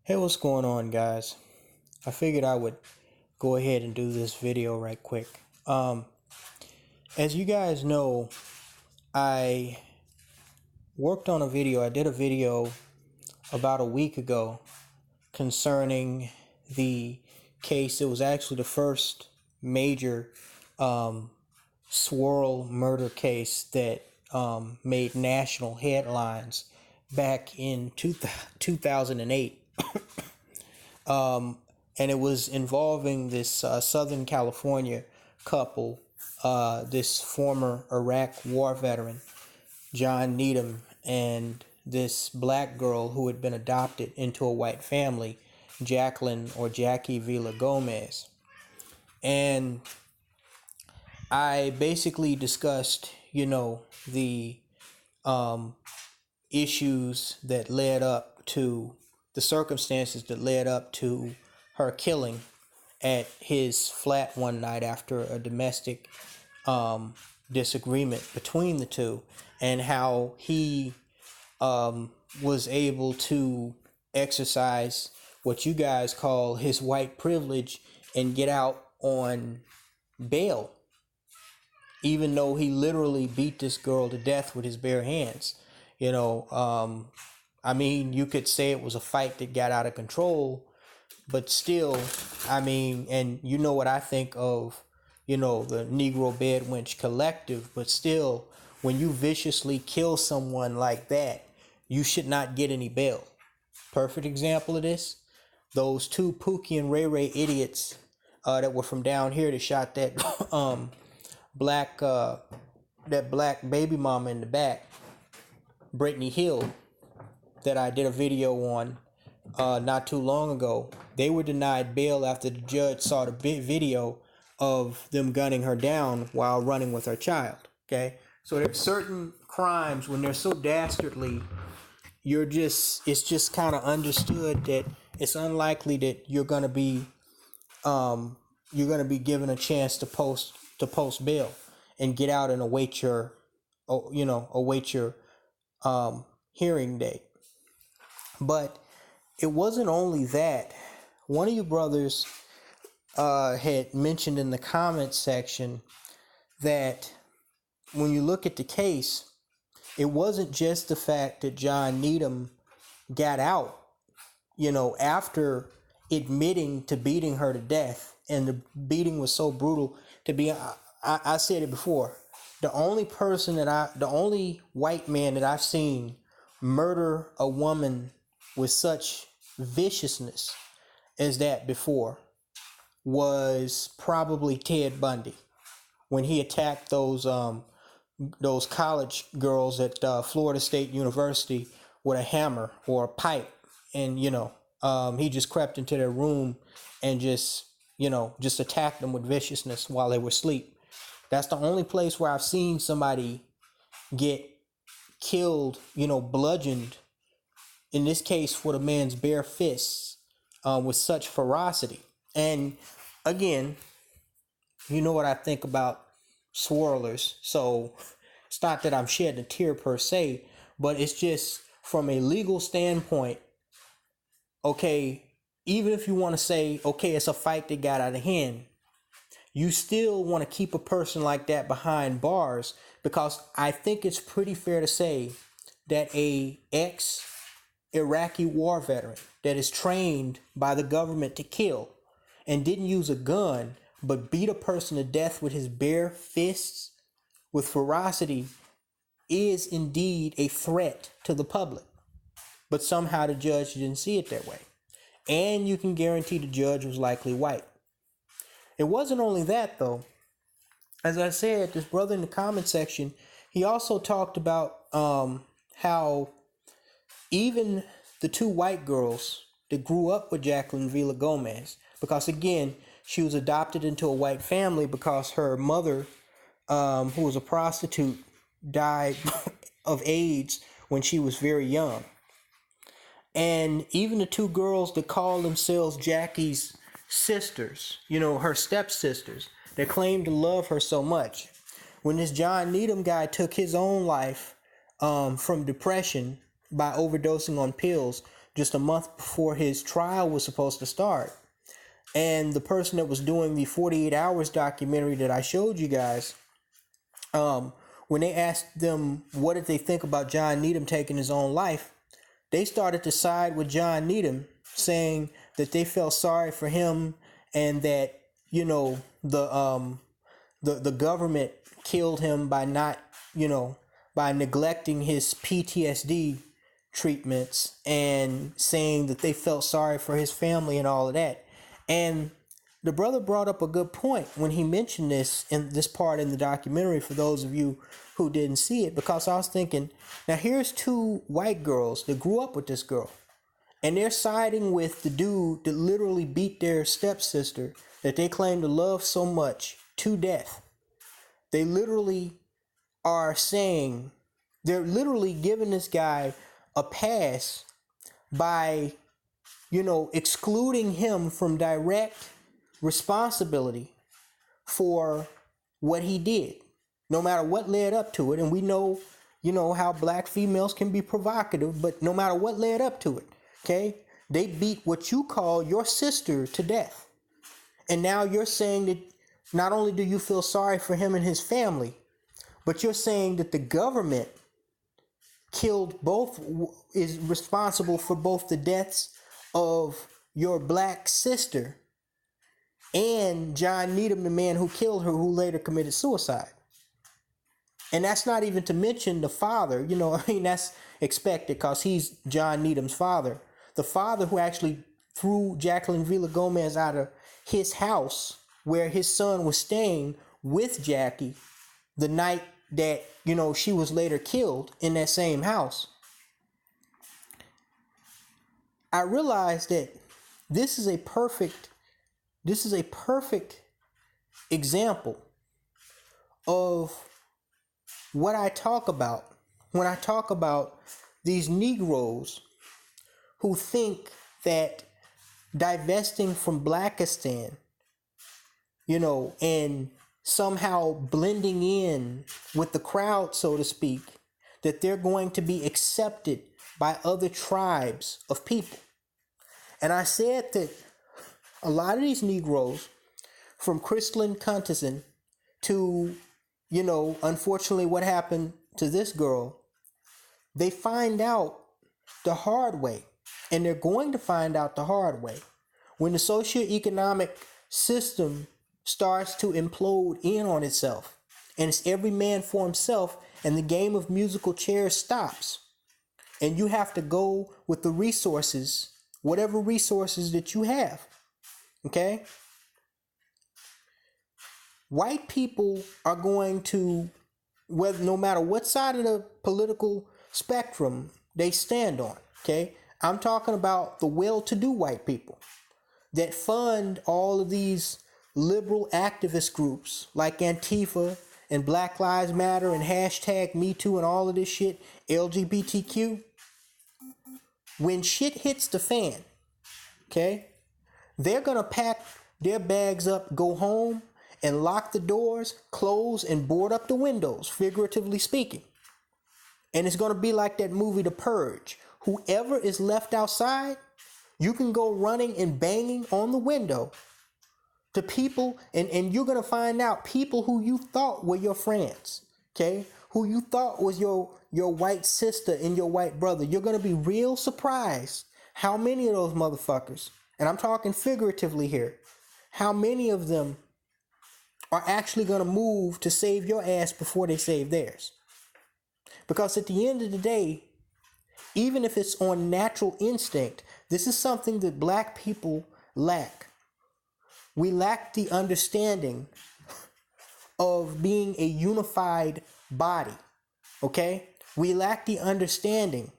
Hey, what's going on, guys? I figured I would go ahead and do this video right quick. As you guys know, I worked on a video. I did a video about a week ago concerning the case. It was actually the first major swirl murder case that made national headlines back in 2008. And it was involving this Southern California couple, this former Iraq war veteran, John Needham, and this black girl who had been adopted into a white family, Jacqueline or Jackie Villa Gomez. And I basically discussed, the issues that led up to the circumstances that led up to her killing at his flat one night after a domestic disagreement between the two, and how he was able to exercise what you guys call his white privilege and get out on bail, even though he literally beat this girl to death with his bare hands. You could say it was a fight that got out of control, but still, and you know what I think of, the Negro Bedwench Collective, but still, when you viciously kill someone like that, you should not get any bail. Perfect example of this, those two Pookie and Ray Ray idiots that were from down here that shot that black baby mama in the back, Brittany Hill, that I did a video on not too long ago. They were denied bail after the judge saw the video of them gunning her down while running with her child. Okay, so there's certain crimes when they're so dastardly, it's just kind of understood that it's unlikely that you're gonna be given a chance to post bail and get out and await your hearing date. But it wasn't only that. One of you brothers had mentioned in the comments section that when you look at the case, it wasn't just the fact that John Needham got out, after admitting to beating her to death, and the beating was so brutal. I said it before, the only white man that I've seen murder a woman with such viciousness as that before was probably Ted Bundy, when he attacked those college girls at Florida State University with a hammer or a pipe, and he just crept into their room and just attacked them with viciousness while they were asleep. That's the only place where I've seen somebody get killed, bludgeoned, in this case with a man's bare fists, with such ferocity. And again, you know what I think about swirlers, so it's not that I'm shedding a tear per se, but it's just from a legal standpoint. Okay, even if you want to say, okay, it's a fight that got out of hand, you still want to keep a person like that behind bars, because I think it's pretty fair to say that a ex-Iraqi war veteran that is trained by the government to kill and didn't use a gun but beat a person to death with his bare fists with ferocity is indeed a threat to the public. But somehow the judge didn't see it that way. And you can guarantee the judge was likely white. It wasn't only that, though. As I said, this brother in the comment section, he also talked about how even the two white girls that grew up with Jacqueline Villa Gomez, because again, she was adopted into a white family because her mother, who was a prostitute, died of AIDS when she was very young. And even the two girls that call themselves Jackie's sisters, her stepsisters, that claim to love her so much. When this John Needham guy took his own life from depression by overdosing on pills, just a month before his trial was supposed to start. And the person that was doing the 48 Hours documentary that I showed you guys, when they asked them what did they think about John Needham taking his own life, they started to side with John Needham, saying that they felt sorry for him and that, you know, the government killed him by not, you know, by neglecting his PTSD treatments, and saying that they felt sorry for his family and all of that. And the brother brought up a good point when he mentioned this in this part in the documentary, for those of you who didn't see it, because I was thinking, now here's two white girls that grew up with this girl, and they're siding with the dude that literally beat their stepsister that they claim to love so much to death. They literally are saying, they're literally giving this guy a pass by, you know, excluding him from direct responsibility for what he did, no matter what led up to it. And we know, you know, how black females can be provocative, but no matter what led up to it, okay, they beat what you call your sister to death. And now you're saying that not only do you feel sorry for him and his family, but you're saying that the government killed both, is responsible for both the deaths of your black sister and John Needham, the man who killed her, who later committed suicide. And that's not even to mention the father, you know, I mean, that's expected because he's John Needham's father. The father who actually threw Jacqueline Villa Gomez out of his house where his son was staying with Jackie the night that, you know, she was later killed in that same house. I realized that this is a perfect example of what I talk about when I talk about these Negroes who think that divesting from Blackistan, you know, and somehow blending in with the crowd, so to speak, that they're going to be accepted by other tribes of people. And I said that a lot of these Negroes, from Crystalline Cunterson to, you know, unfortunately what happened to this girl, they find out the hard way. And they're going to find out the hard way. When the socioeconomic system starts to implode in on itself, and it's every man for himself, and the game of musical chairs stops, and you have to go with the resources, whatever resources that you have, okay? White people are going to, whether, no matter what side of the political spectrum they stand on, okay? I'm talking about the well-to-do white people that fund all of these liberal activist groups like Antifa and Black Lives Matter and hashtag Me Too and all of this shit, LGBTQ. When shit hits the fan, okay, they're going to pack their bags up, go home, and lock the doors, close, and board up the windows, figuratively speaking. And it's going to be like that movie, The Purge. Whoever is left outside, you can go running and banging on the window to people, and you're going to find out people who you thought were your friends, okay? Who you thought was your white sister and your white brother. You're going to be real surprised how many of those motherfuckers, and I'm talking figuratively here, how many of them are actually going to move to save your ass before they save theirs. Because at the end of the day, even if it's on natural instinct, this is something that black people lack. We lack the understanding of being a unified body, okay? We lack the understanding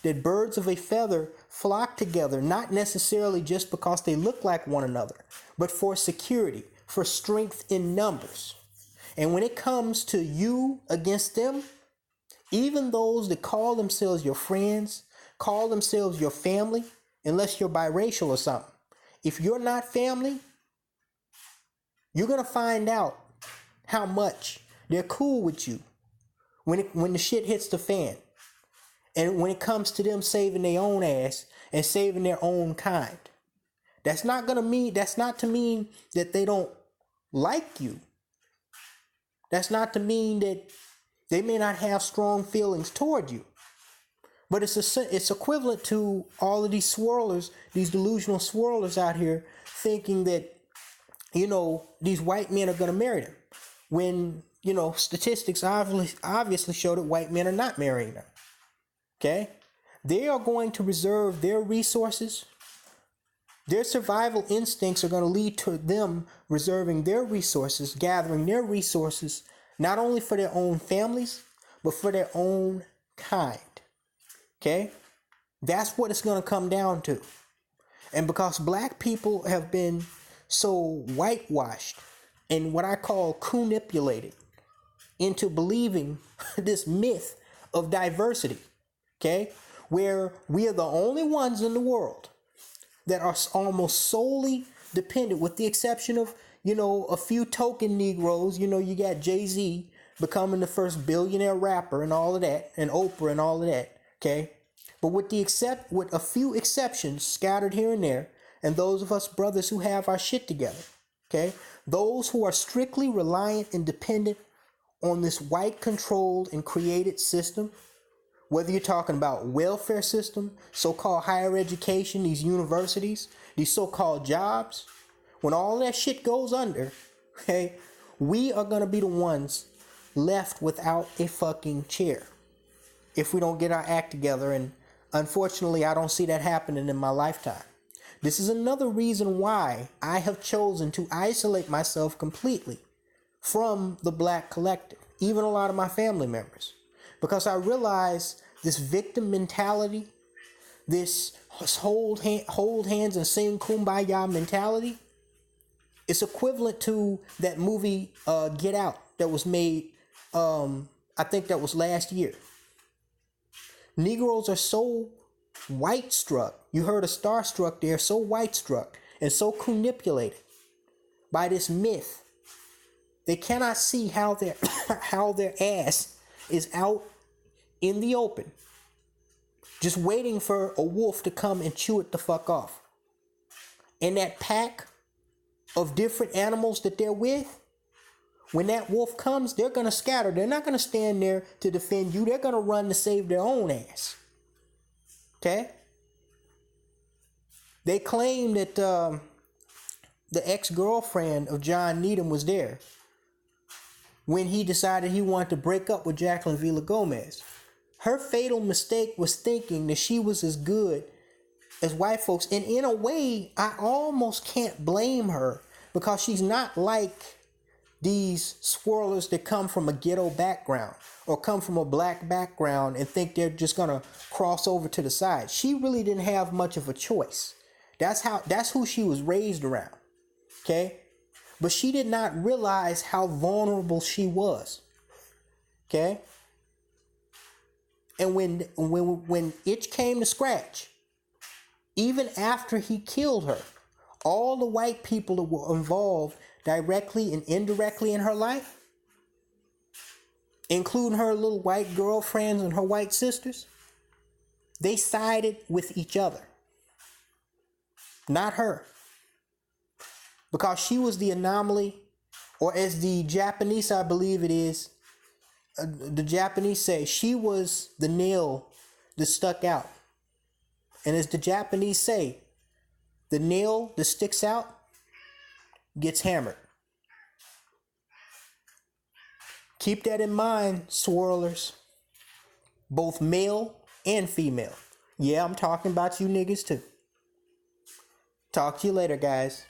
that birds of a feather flock together, not necessarily just because they look like one another, but for security, for strength in numbers. And when it comes to you against them, even those that call themselves your friends, call themselves your family, unless you're biracial or something, if you're not family, you're going to find out how much they're cool with you when the shit hits the fan. And when it comes to them saving their own ass, and saving their own kind. That's not to mean that they don't like you. That's not to mean that they may not have strong feelings toward you. But it's equivalent to all of these swirlers, these delusional swirlers out here thinking that, these white men are going to marry them. When, statistics obviously show that white men are not marrying them. Okay? They are going to reserve their resources. Their survival instincts are going to lead to them reserving their resources, gathering their resources, not only for their own families, but for their own kind. Okay? That's what it's going to come down to. And because black people have been so whitewashed and what I call coonipulated into believing this myth of diversity, okay, where we are the only ones in the world that are almost solely dependent, with the exception of, a few token Negroes. You got Jay-Z becoming the first billionaire rapper and all of that, and Oprah and all of that, okay? But with a few exceptions scattered here and there, and those of us brothers who have our shit together, okay? Those who are strictly reliant and dependent on this white-controlled and created system, whether you're talking about welfare system, so-called higher education, these universities, these so-called jobs, when all that shit goes under, okay, we are going to be the ones left without a fucking chair if we don't get our act together. And unfortunately, I don't see that happening in my lifetime. This is another reason why I have chosen to isolate myself completely from the black collective, even a lot of my family members, because I realize this victim mentality, this hold hands and sing kumbaya mentality, it's equivalent to that movie Get Out that was made, I think that was last year. Negroes are so white struck. You heard of starstruck there, so white struck and so manipulated by this myth. They cannot see how their how their ass is out in the open, just waiting for a wolf to come and chew it the fuck off. And that pack of different animals that they're with, when that wolf comes, they're going to scatter. They're not going to stand there to defend you. They're going to run to save their own ass. Okay? They claim that the ex-girlfriend of John Needham was there when he decided he wanted to break up with Jacqueline Villa Gomez. Her fatal mistake was thinking that she was as good as white folks. And in a way, I almost can't blame her, because she's not like these swirlers that come from a ghetto background or come from a black background and think they're just going to cross over to the side. She really didn't have much of a choice. That's who she was raised around. Okay? But she did not realize how vulnerable she was. Okay? And when itch came to scratch, even after he killed her, all the white people that were involved directly and indirectly in her life, including her little white girlfriends and her white sisters, they sided with each other. Not her. Because she was the anomaly, or as the Japanese, I believe it is, the Japanese say, she was the nail that stuck out. And as the Japanese say, the nail that sticks out gets hammered. Keep that in mind, swirlers. Both male and female. Yeah, I'm talking about you niggas too. Talk to you later, guys.